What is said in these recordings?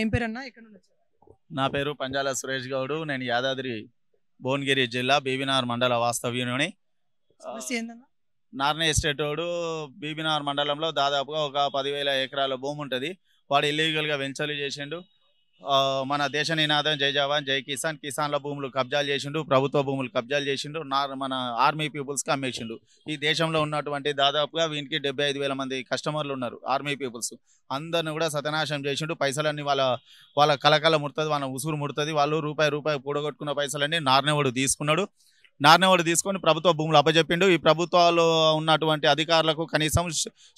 ఏం పేరన్నా? ఎక్కడి నుండి వచ్చారు? నా పేరు పంజాల సురేష్ గౌడు. నేను యాదాద్రి భువనగిరి జిల్లా బీబీనార్ మండల వాస్తవ్యుని. సమస్య ఏందన్నా? నార్నే ఎస్టేట్ వాడు బీబీనార్ మండలంలో దాదాపుగా ఒక 10,000 ఎకరాల భూమి ఉంటుంది. వాడు ఇల్లీగల్గా వెంచర్లు చేసిండు. మన దేశ నినాదం జై జవాన్ జై కిసాన్. కిసాన్ల భూములు కబ్జాలు చేసిండు, ప్రభుత్వ భూములు కబ్జాలు చేసిండు, మన ఆర్మీ పీపుల్స్కి అమ్మేసిండు. ఈ దేశంలో ఉన్నటువంటి దాదాపుగా వీనికి 75,000 మంది కస్టమర్లు ఉన్నారు. ఆర్మీ పీపుల్స్ అందరిని కూడా సతనాశం చేసిండు. పైసలన్నీ వాళ్ళ కలకల ముడుతుంది, వాళ్ళ ఉసురు ముడుతుంది. వాళ్ళు రూపాయి కూడగొట్టుకున్న పైసలన్నీ నార్నేవాడు తీసుకున్నాడు. నార్నేవాడు తీసుకొని ప్రభుత్వ భూములు అప్పచెప్పిండు. ఈ ప్రభుత్వాలు ఉన్నటువంటి అధికారులకు కనీసం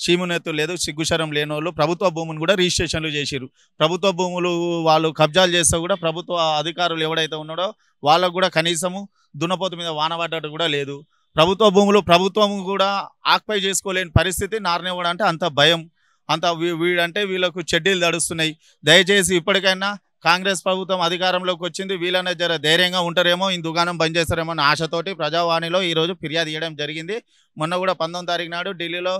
షీమునెత్తు లేదు, సిగ్గుశరం లేని వాళ్ళు ప్రభుత్వ భూములు కూడా రిజిస్ట్రేషన్లు చేసిరు. ప్రభుత్వ భూములు వాళ్ళు కబ్జాలు చేస్తే కూడా ప్రభుత్వ అధికారులు ఎవడైతే ఉన్నాడో వాళ్ళకు కూడా కనీసము దున్నపోతు మీద వానబడ్డట్టు కూడా లేదు. ప్రభుత్వ భూములు ప్రభుత్వం కూడా ఆక్యుపై చేసుకోలేని పరిస్థితి. నార్నేవాడు అంటే అంత భయం, అంత వీడంటే వీళ్ళకు చెడ్డీలు తడుస్తున్నాయి. దయచేసి ఇప్పటికైనా కాంగ్రెస్ ప్రభుత్వం అధికారంలోకి వచ్చింది, వీళ్ళనే జర ధైర్యంగా ఉంటారేమో, ఈ దుకాణం బంద్ చేస్తారేమో అన్న ఆశతోటి ప్రజావాణిలో ఈరోజు ఫిర్యాదు ఇవ్వడం జరిగింది. మొన్న కూడా 19వ తారీఖు నాడు ఢిల్లీలో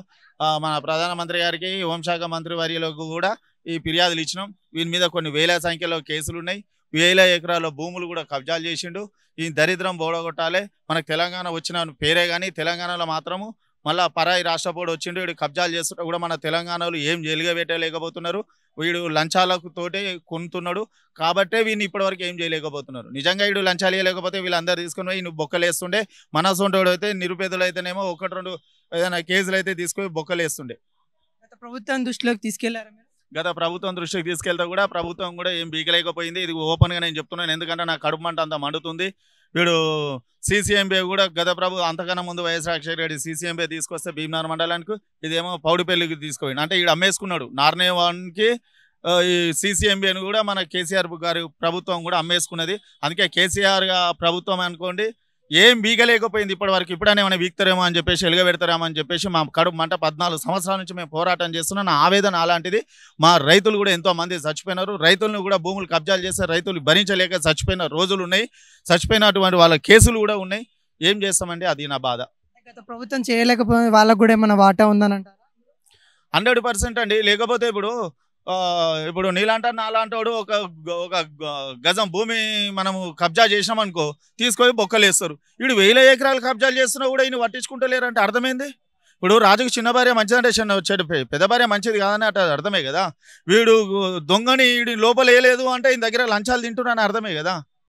మన ప్రధానమంత్రి గారికి, హోంశాఖ మంత్రి వర్యులకు కూడా ఈ ఫిర్యాదులు ఇచ్చినాం. వీని మీద కొన్ని వేల సంఖ్యలో కేసులు ఉన్నాయి. 1000 ఎకరాల భూములు కూడా కబ్జాలు చేసిండు. ఈ దరిద్రం బోడగొట్టాలి. మనకు తెలంగాణ వచ్చిన పేరే కానీ తెలంగాణలో మాత్రము మళ్ళీ పరాయి రాష్ట్రపోడు వచ్చిండు. వీడు కబ్జాలు చేస్తుంటే కూడా మన తెలంగాణలో ఏం జైలుగా పెట్టలేకపోతున్నారు. వీడు లంచాలకు తోటే కొనుతున్నాడు కాబట్టే వీడిని ఇప్పటివరకు ఏం చేయలేకపోతున్నారు. నిజంగా వీడు లంచాలు ఇవ్వలేకపోతే వీళ్ళందరూ తీసుకుని పోయి బొక్కలేస్తుండే. మనసొంటోడు అయితే నిరుపేదలు అయితేనేమో 1-2 ఏదైనా కేసులు అయితే తీసుకొని బొక్కలేస్తుండే. గత ప్రభుత్వం దృష్టిలోకి తీసుకెళ్లారా మీరు? గత ప్రభుత్వం దృష్టికి తీసుకెళ్తే కూడా ప్రభుత్వం కూడా ఏం బీకలేకపోయింది. ఇది ఓపెన్గా నేను చెప్తున్నాను, ఎందుకంటే నాకు కడుపు మంట అంత మండుతుంది. వీడు సీసీఎంబీ కూడా గత అంతకన్నా ముందు వైఎస్ రాజశేఖర రెడ్డి సీసీఎంబీ తీసుకొస్తే భీమనార్ మండలానికి, ఇదేమో పౌడిపల్లికి తీసుకుపోయింది. అంటే వీడు అమ్మేసుకున్నాడు. నార్నేవానికి ఈ సీసీఎంబీని కూడా మన కేసీఆర్ గారి ప్రభుత్వం కూడా అమ్మేసుకున్నది. అందుకే కేసీఆర్ ప్రభుత్వం అనుకోండి ఏం బీగలేకపోయింది ఇప్పటివరకు. ఇప్పుడనే ఏమైనా వీక్తారేమో అని చెప్పేసి ఎలుగబెడతారేమో అని చెప్పేసి మా కడుపు మంట 14 సంవత్సరాల నుంచి మేము పోరాటం చేస్తున్నాం. నా ఆవేదన అలాంటిది. మా రైతులు కూడా ఎంతో మంది చచ్చిపోయినారు. రైతులను కూడా భూములు కబ్జాలు చేస్తే రైతులు భరించలేక చచ్చిపోయిన రోజులు ఉన్నాయి. చచ్చిపోయినటువంటి వాళ్ళ కేసులు కూడా ఉన్నాయి. ఏం చేస్తామండి, అది నా బాధ. గత ప్రభుత్వం చేయలేకపోతే వాళ్ళకు కూడా ఏమైనా వాటా ఉందని అంటారా? 100% అండి. లేకపోతే ఇప్పుడు నీలాంటి నాలాంటోడు ఒక గజం భూమి మనము కబ్జా చేసినామనుకో తీసుకొని బొక్కలేస్తారు. వీడు 1000 ఎకరాలు కబ్జాలు చేస్తున్నా కూడా ఈయన పట్టించుకుంటలేరంటే అర్థమైంది. ఇప్పుడు రాజుకు చిన్న భార్య మంచిదంటే చెడు, పెద్ద భార్య మంచిది కాదని అట్లా అర్థమే కదా. వీడు దొంగని వీడి లోపల వేయలేదు అంటే ఈయన దగ్గర లంచాలు తింటున్నాను అర్థమే కదా.